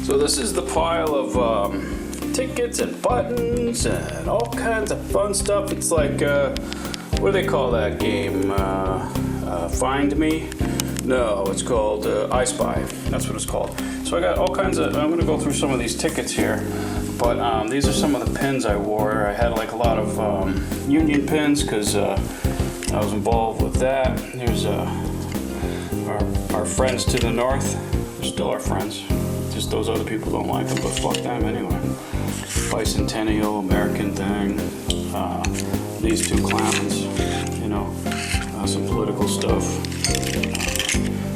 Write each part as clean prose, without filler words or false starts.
So this is the pile of tickets and buttons and all kinds of fun stuff. It's like, what do they call that game? Find Me? No, it's called I Spy. That's what it's called. So I got all kinds of, I'm going to go through some of these tickets here. But these are some of the pins I wore. I had like a lot of union pins because I was involved with that. Here's our friends to the north. They're still our friends. Just those other people don't like them, but fuck them anyway. Bicentennial American thing. These two clowns, you know, some political stuff.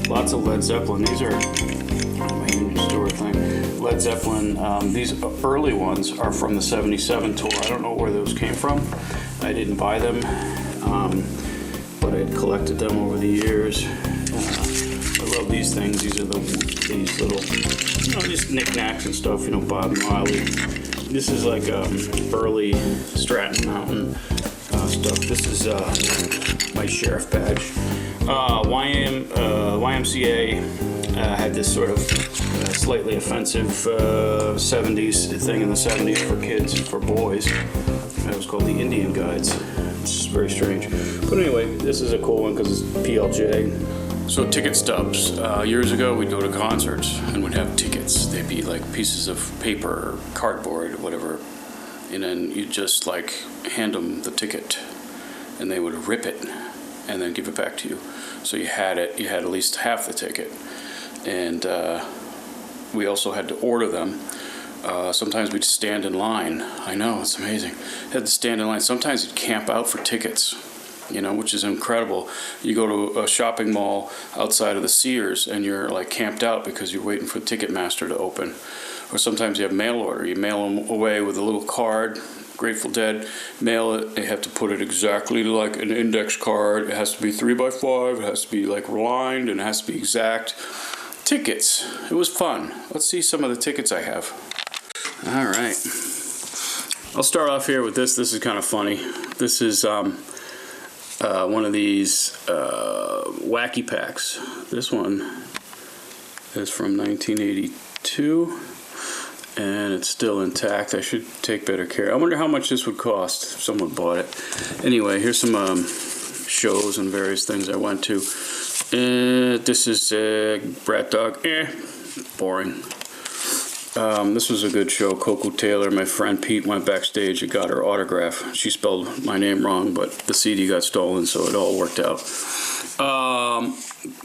Lots of Led Zeppelin. These are my Union Store thing. Led Zeppelin. These early ones are from the '77 tour. I don't know where those came from. I didn't buy them, but I had collected them over the years. I love these things. These are these little, you know, just knickknacks and stuff. You know, Bob Marley. This is like early Stratton Mountain stuff. This is my sheriff badge. YMCA had this sort of slightly offensive 70s thing in the 70s for kids, for boys. It was called the Indian Guides. It's very strange. But anyway, this is a cool one because it's PLJ. So ticket stubs. Years ago, we'd go to concerts and we'd have tickets. They'd be like pieces of paper, cardboard, whatever. And then you'd just like hand them the ticket and they would rip it and then give it back to you. So you had at least half the ticket. And we also had to order them. Sometimes we'd stand in line. I know, it's amazing. Had to stand in line. Sometimes you'd camp out for tickets, you know, which is incredible. You go to a shopping mall outside of the Sears and you're like camped out because you're waiting for the Ticketmaster to open. Or sometimes you have mail order. You mail them away with a little card, Grateful Dead, mail it. They have to put it exactly like an index card. It has to be 3x5. It has to be like lined and it has to be exact. Tickets. It was fun. Let's see some of the tickets I have. All right. I'll start off here with this. This is kind of funny. This is one of these wacky packs. This one is from 1982. And it's still intact. I should take better care. I wonder how much this would cost if someone bought it. Anyway, here's some shows and various things I went to. This is Brat Dog. Boring. This was a good show. Coco Taylor, my friend Pete, went backstage and got her autograph. She spelled my name wrong, but the CD got stolen, so it all worked out.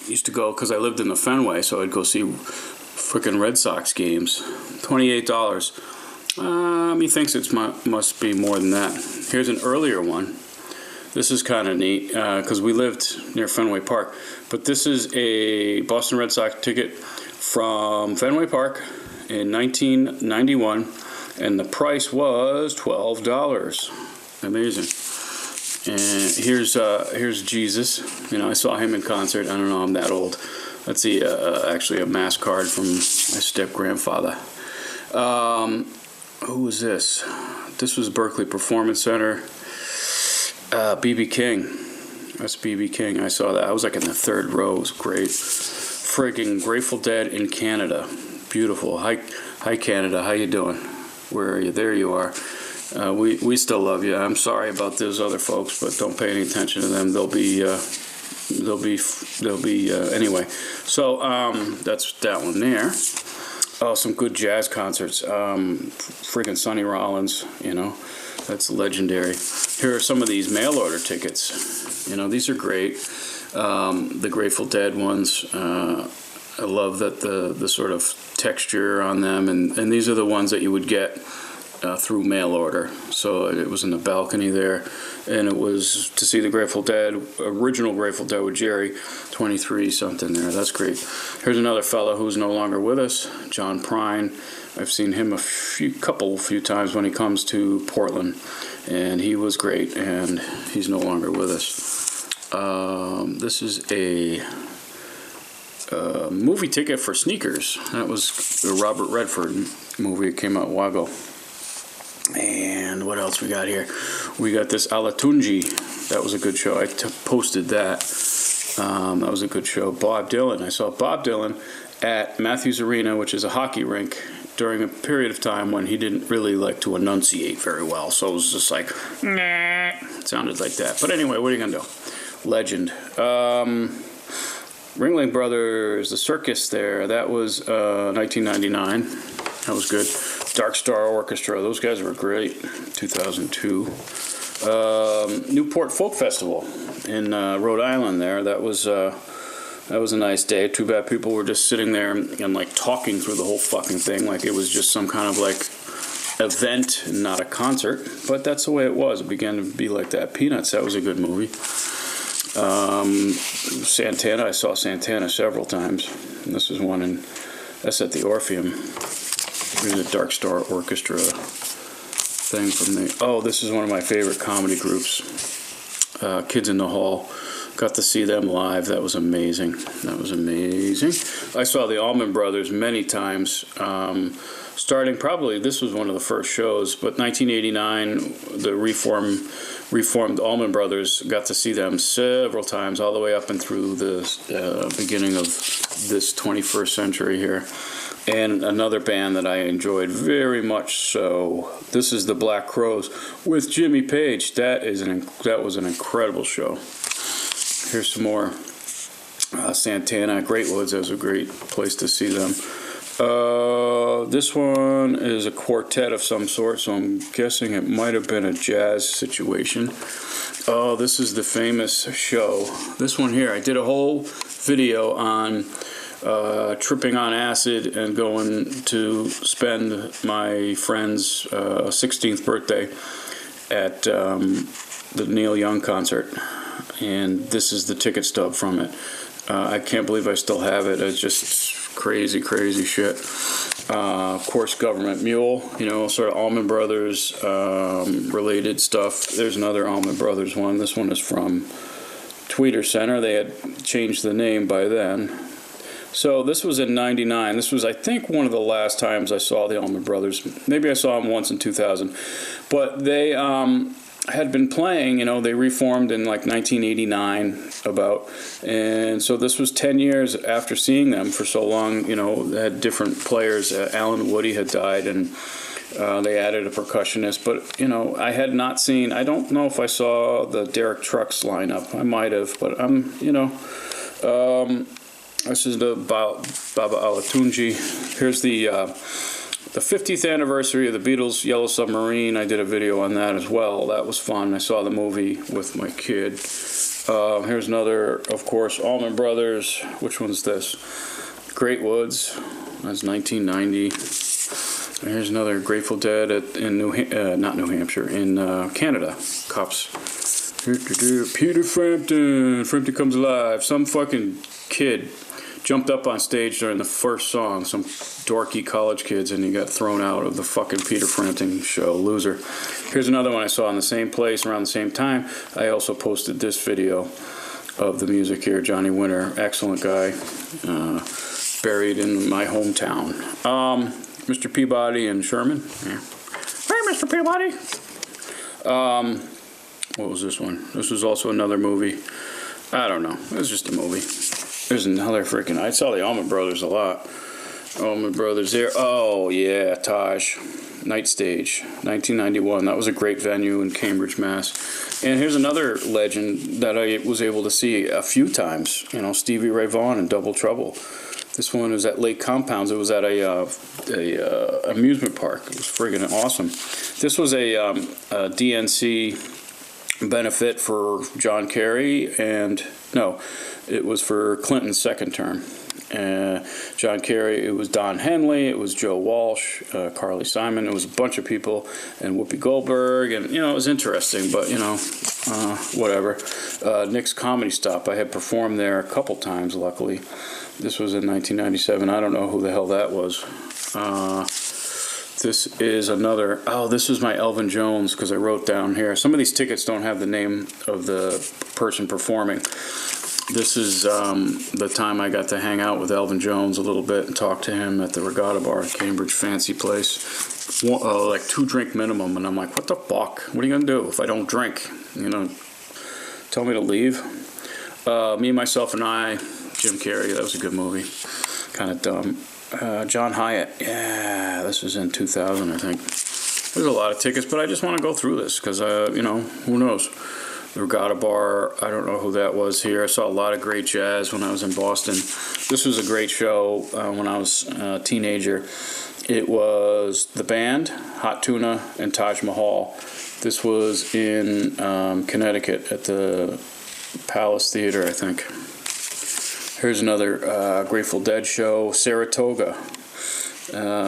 Used to go, because I lived in the Fenway, so I'd go see freaking Red Sox games. $28. He thinks it must be more than that. Here's an earlier one. This is kind of neat because we lived near Fenway Park. But this is a Boston Red Sox ticket from Fenway Park in 1991, and the price was $12. Amazing. And here's Jesus. You know, I saw him in concert. I don't know, I'm that old. Let's see, actually a mass card from my step-grandfather. Who was this? This was Berkeley Performance Center. B.B. King. That's B.B. King. I saw that. I was like in the third row. It was great. Friggin' Grateful Dead in Canada. Beautiful. Hi Canada. How you doing? Where are you? There you are. We still love you. I'm sorry about those other folks, but don't pay any attention to them. They'll be anyway. So that's that one there. Oh, some good jazz concerts. Freaking Sonny Rollins, you know, that's legendary. Here are some of these mail order tickets. You know, these are great. The Grateful Dead ones. I love that the sort of texture on them, and these are the ones that you would get through mail order. So it was in the balcony there, and it was to see the Grateful Dead, original Grateful Dead with Jerry, 23 something there. That's great. Here's another fellow who's no longer with us, John Prine. I've seen him a few times when he comes to Portland, and he was great, and he's no longer with us. This is a movie ticket for Sneakers. That was a Robert Redford movie. It came out a while ago. And what else we got here? We got this Alatunji. That was a good show. I posted that. That was a good show. Bob Dylan. I saw Bob Dylan at Matthews Arena, which is a hockey rink, during a period of time when he didn't really like to enunciate very well. So it was just like, nah. It sounded like that. But anyway, what are you going to do? Legend. Ringling Brothers, the circus there, that was 1999. That was good. Dark Star Orchestra, those guys were great. 2002. Newport Folk Festival in Rhode Island there. That was a nice day. Too bad people were just sitting there and like talking through the whole fucking thing like it was just some kind of like event and not a concert. But that's the way it was. It began to be like that. Peanuts, that was a good movie. Santana, I saw Santana several times. And this is one that's at the Orpheum. Here's a Dark Star Orchestra thing from this is one of my favorite comedy groups. Kids in the Hall. Got to see them live. That was amazing. That was amazing. I saw the Allman Brothers many times. Starting probably, this was one of the first shows, but 1989, the reformed Allman Brothers, got to see them several times, all the way up and through the beginning of this 21st century here. And another band that I enjoyed very much so. This is the Black Crowes with Jimmy Page. That was an incredible show. Here's some more Santana. Great Woods, that was a great place to see them. This one is a quartet of some sort, so I'm guessing it might have been a jazz situation. Oh, this is the famous show. This one here, I did a whole video on tripping on acid and going to spend my friend's 16th birthday at the Neil Young concert. And this is the ticket stub from it. I can't believe I still have it. It's just crazy, crazy shit. Of course, Government Mule, sort of Allman Brothers related stuff. There's another Allman Brothers one. This one is from Tweeter Center. They had changed the name by then. So this was in 99. This was, I think, one of the last times I saw the Allman Brothers. Maybe I saw them once in 2000. But they had been playing, they reformed in like 1989 about. And so this was 10 years after seeing them for so long. They had different players. Alan Woody had died, and they added a percussionist. But, I had not seen, I don't know if I saw the Derek Trucks lineup. I might have, but this is the Baba Alatunji. Here's the 50th anniversary of the Beatles' Yellow Submarine. I did a video on that as well. That was fun. I saw the movie with my kid. Here's another, of course, Allman Brothers. Which one's this? Great Woods. That's 1990. And here's another Grateful Dead in not New Hampshire, in Canada. Cops. Peter Frampton. Frampton Comes Alive. Some fucking kid jumped up on stage during the first song, some dorky college kids, and he got thrown out of the fucking Peter Frampton show. Loser. Here's another one I saw in the same place around the same time. I also posted this video of the music here. Johnny Winter, excellent guy, buried in my hometown. Mr. Peabody and Sherman. Yeah. Hey, Mr. Peabody. What was this one? This was also another movie. I don't know. It was just a movie. There's another freaking... I saw the Allman Brothers a lot. Allman Brothers there. Oh, yeah, Taj. Night Stage, 1991. That was a great venue in Cambridge, Mass. And here's another legend that I was able to see a few times. Stevie Ray Vaughan and Double Trouble. This one was at Lake Compounds. It was at a amusement park. It was friggin' awesome. This was a DNC benefit for John Kerry, and no, it was for Clinton's second term. John Kerry, it was Don Henley, it was Joe Walsh, Carly Simon, it was a bunch of people, and Whoopi Goldberg, and it was interesting, but whatever. Nick's Comedy Stop, I had performed there a couple times, luckily. This was in 1997. I don't know who the hell that was. This is another... Oh, this is my Elvin Jones, because I wrote down here. Some of these tickets don't have the name of the person performing. This is the time I got to hang out with Elvin Jones a little bit and talk to him at the Regatta Bar, Cambridge, fancy place. Like 2-drink minimum, and I'm like, what the fuck? What are you going to do if I don't drink? Tell me to leave? Me, Myself, and I, Jim Carrey, that was a good movie. kind of dumb. John Hyatt, yeah, this was in 2000, I think. There's a lot of tickets, but I just want to go through this because, who knows? The Regatta Bar, I don't know who that was here. I saw a lot of great jazz when I was in Boston. This was a great show when I was a teenager. It was the band, Hot Tuna, and Taj Mahal. This was in Connecticut at the Palace Theater, I think. Here's another Grateful Dead show, Saratoga.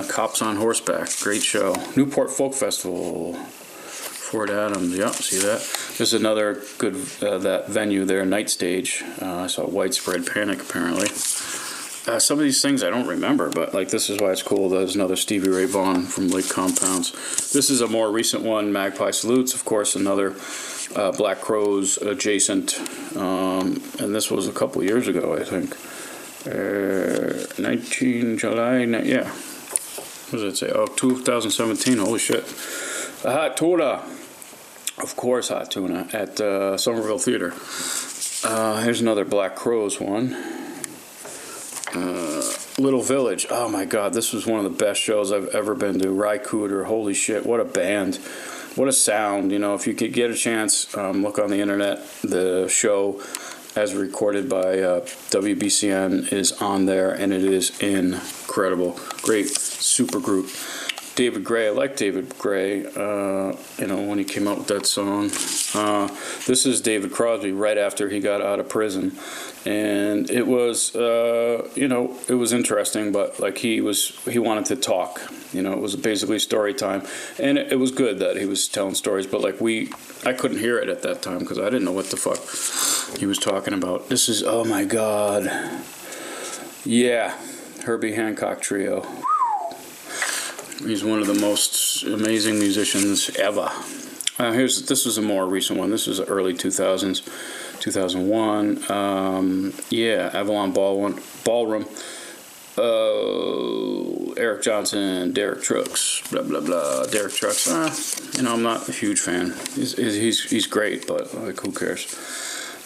Cops on Horseback, great show. Newport Folk Festival, Fort Adams, yeah, see that? There's another good, that venue there, Night Stage. I saw Widespread Panic, apparently. Some of these things I don't remember, but like this is why it's cool. There's another Stevie Ray Vaughan from Lake Compounds. This is a more recent one, Magpie Salutes, of course, another Black Crowes adjacent. And this was a couple years ago, I think. 19 July, yeah. What does it say? Oh, 2017, holy shit. Hot Tuna. Of course, Hot Tuna at Somerville Theater. Here's another Black Crowes one. Little Village. Oh my God, this was one of the best shows I've ever been to. Ry Cooder, holy shit, what a band. What a sound. You know, if you could get a chance, look on the internet. The show, as recorded by WBCN, is on there, and it is incredible. Great super group. David Gray, I like David Gray, when he came out with that song. This is David Crosby right after he got out of prison. And it was, it was interesting, but like he wanted to talk. You know, it was basically story time. And it was good that he was telling stories, but like I couldn't hear it at that time because I didn't know what the fuck he was talking about. This is, oh my God. Yeah, Herbie Hancock Trio. He's one of the most amazing musicians ever. This is a more recent one. This is early 2000s, 2001. Avalon Ballroom. Eric Johnson, Derek Trucks, blah blah blah. Derek Trucks. I'm not a huge fan. He's great, but like who cares?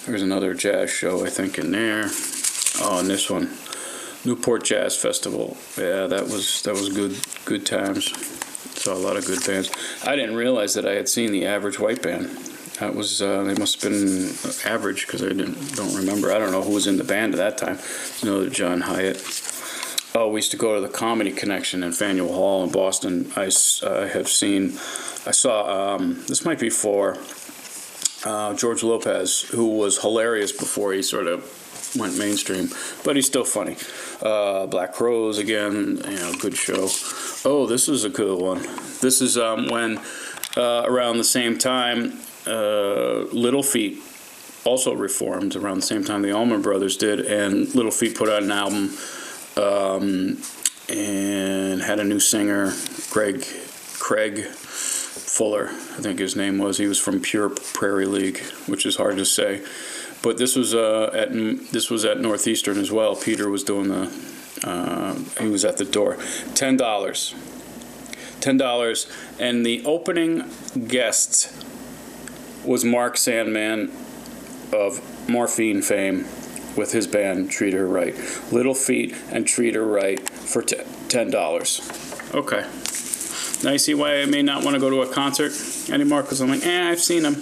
There's another jazz show I think in there. Oh, and this one. Newport Jazz Festival. Yeah, that was good times. Saw a lot of good bands. I didn't realize that I had seen the Average White Band. That was they must have been average because I don't remember. I don't know who was in the band at that time. Another John Hyatt. Oh, we used to go to the Comedy Connection in Faneuil Hall in Boston. I saw. This might be for George Lopez, who was hilarious before he sort of went mainstream, but he's still funny. Black Crowes again, good show. Oh, this is a good one. This is when around the same time Little Feat also reformed around the same time the Allman Brothers did, and Little Feat put out an album and had a new singer, Craig Fuller, I think his name was. He was from Pure Prairie League, which is hard to say. But this was at Northeastern as well. Peter was doing he was at the door. $10, and the opening guest was Mark Sandman of Morphine fame with his band Treat Her Right. Little Feat and Treat Her Right for $10. Okay. Now you see why I may not want to go to a concert anymore, because I'm like, I've seen them.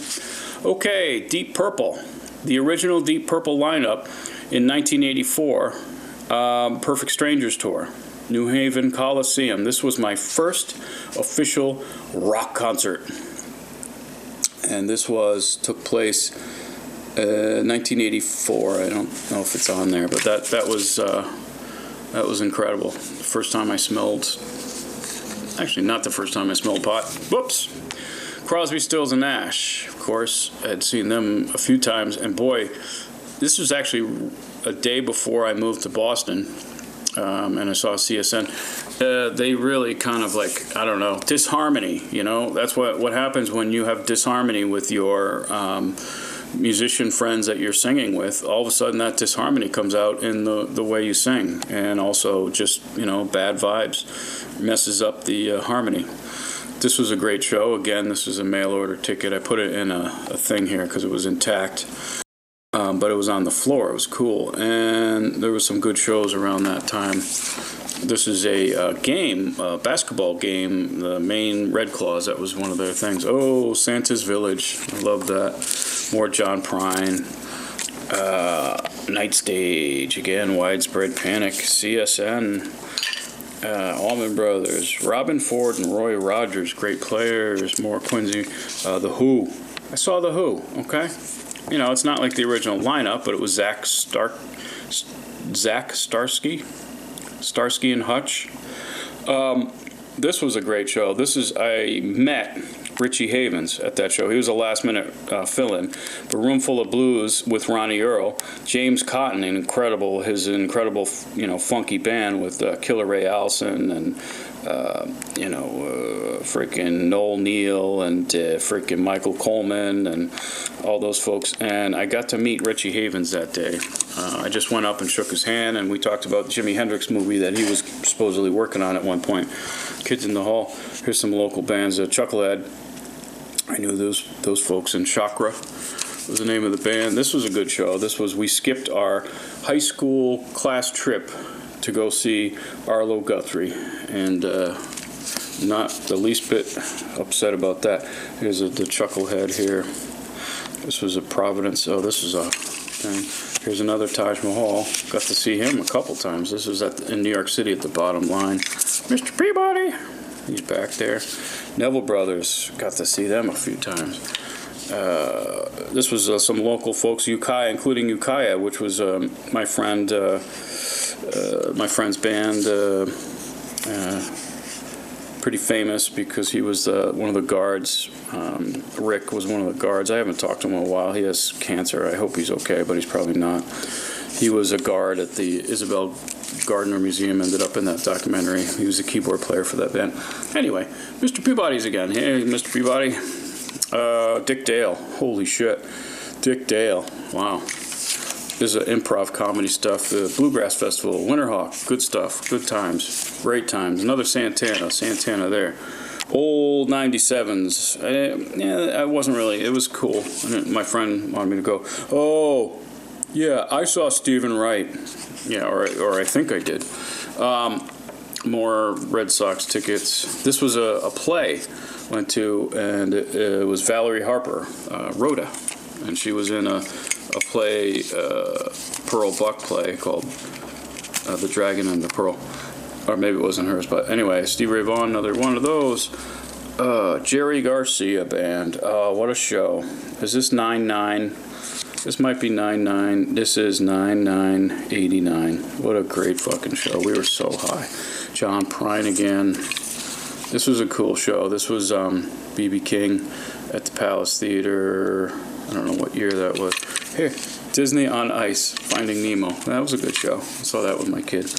Okay, Deep Purple. The original Deep Purple lineup in 1984, Perfect Strangers Tour, New Haven Coliseum. This was my first official rock concert, and this took place 1984. I don't know if it's on there, but that was incredible. The first time I smelled, actually not the first time I smelled pot. Whoops. Crosby, Stills, and Nash, of course. I had seen them a few times, and boy, this was actually a day before I moved to Boston, and I saw CSN. They really kind of disharmony, That's what happens when you have disharmony with your musician friends that you're singing with. All of a sudden, that disharmony comes out in the way you sing, and also just, bad vibes, messes up the harmony. This was a great show. Again, this is a mail order ticket. I put it in a thing here because it was intact. but it was on the floor. It was cool, and there was some good shows around that time. This is a basketball game, the Maine Red Claws. That was one of their things. Oh, Santa's Village. I love that. More John Prine. Night Stage. Again, Widespread Panic. CSN. Allman Brothers. Robin Ford and Roy Rogers. Great players. More Quincy. The Who. I saw The Who, okay? You know, it's not like the original lineup, but it was Zach Starsky and Hutch. This was a great show. I met Richie Havens at that show. He was a last-minute fill-in. The Room Full of Blues with Ronnie Earl. James Cotton, his incredible, funky band with Killer Ray Allison and, freaking Noel Neal and freaking Michael Coleman and all those folks. And I got to meet Richie Havens that day. I just went up and shook his hand, and we talked about the Jimi Hendrix movie that he was supposedly working on at one point. Kids in the Hall. Here's some local bands. Chucklehead. I knew those folks. And Chakra was the name of the band. This was a good show. We skipped our high school class trip to go see Arlo Guthrie, and not the least bit upset about that. Here's the Chucklehead here. This was a Providence. Oh, this is a thing. Here's another Taj Mahal. Got to see him a couple times. This was in New York City at the Bottom Line. Mr. Peabody, he's back there. Neville Brothers, got to see them a few times. This was some local folks, including Ukiah, which was my friend's band. Pretty famous because he was one of the guards. Rick was one of the guards. I haven't talked to him in a while. He has cancer. I hope he's okay, but he's probably not. He was a guard at the Isabel Gardner Museum, ended up in that documentary. He was a keyboard player for that band. Anyway, Mr. Peabody's again. Hey, Mr. Peabody. Dick Dale. Holy shit. Dick Dale. Wow. This is improv comedy stuff. The Bluegrass Festival, Winterhawk. Good stuff. Good times. Great times. Another Santana there. Old 97s. I wasn't really. It was cool. My friend wanted me to go. Oh, yeah, I saw Stephen Wright. Yeah, or I think I did. More Red Sox tickets. This was a play I went to, and it was Valerie Harper, Rhoda, and she was in a play, Pearl Buck play called The Dragon and the Pearl. Or maybe it wasn't hers, but anyway, Steve Ray Vaughan, another one of those. Jerry Garcia Band. Oh, what a show. Is this 9/9? This might be 9/9. This is 9/9/89. What a great fucking show. We were so high. John Prine again. This was a cool show. This was B.B. King at the Palace Theater. I don't know what year that was. Here, Disney on Ice, Finding Nemo. That was a good show. I saw that with my kid.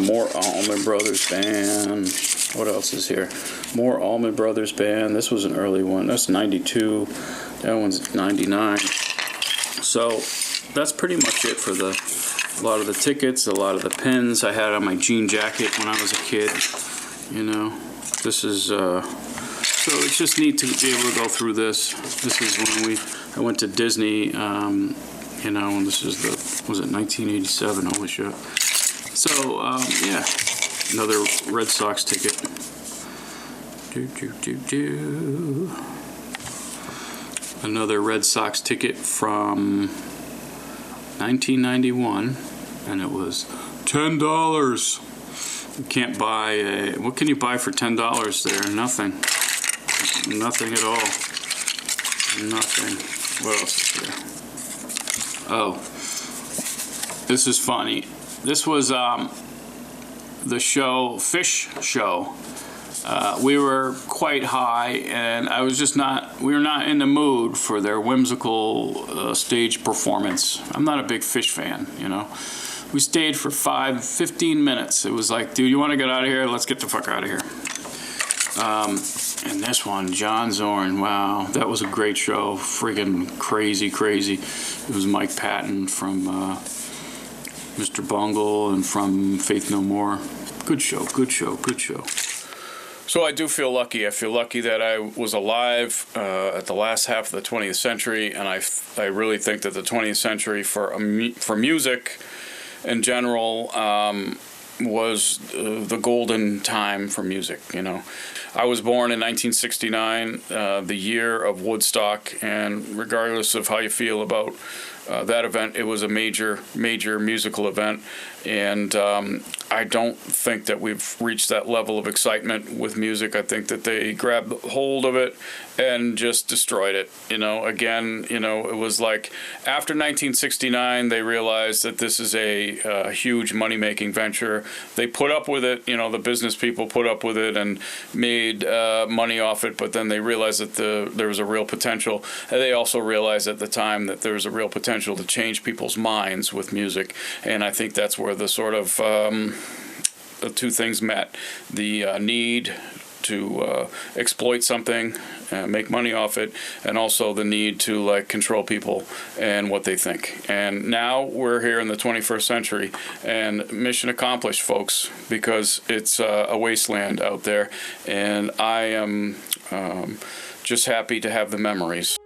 More Allman Brothers Band. What else is here? More Allman Brothers Band. This was an early one. That's 92. That one's 99. So that's pretty much it for a lot of the tickets, a lot of the pins I had on my jean jacket when I was a kid. This is so it's just neat to be able to go through this. This is when I went to Disney. And this is was it 1987? Holy shit. So, yeah, another Red Sox ticket. Another Red Sox ticket from 1991, and it was $10. You can't buy what can you buy for $10 there? Nothing. Nothing at all. Nothing. What else is there? Oh, this is funny. This was the show, Fish Show. We were quite high, and we were not in the mood for their whimsical stage performance. I'm not a big Fish fan, We stayed for 15 minutes. It was like, dude, you want to get out of here? Let's get the fuck out of here. And this one, John Zorn, wow, that was a great show. Friggin' crazy. It was Mike Patton from Mr. Bungle and from Faith No More. Good show. So I do feel lucky. I feel lucky that I was alive at the last half of the 20th century, and I really think that the 20th century for music in general was the golden time for music. You know, I was born in 1969, the year of Woodstock, and regardless of how you feel about that event, it was a major musical event, and I don't think that we've reached that level of excitement with music. I think that they grabbed hold of it and just destroyed it. You know, again, you know, it was like after 1969, they realized that this is a huge money-making venture. They put up with it. You know, the business people put up with it and made money off it, but then they realized that there was a real potential. And they also realized at the time that there was a real potential to change people's minds with music, and I think that's where the sort of the two things met: the need to exploit something, make money off it, and also the need to like control people and what they think. And now we're here in the 21st century, and mission accomplished, folks, because it's a wasteland out there, and I am just happy to have the memories.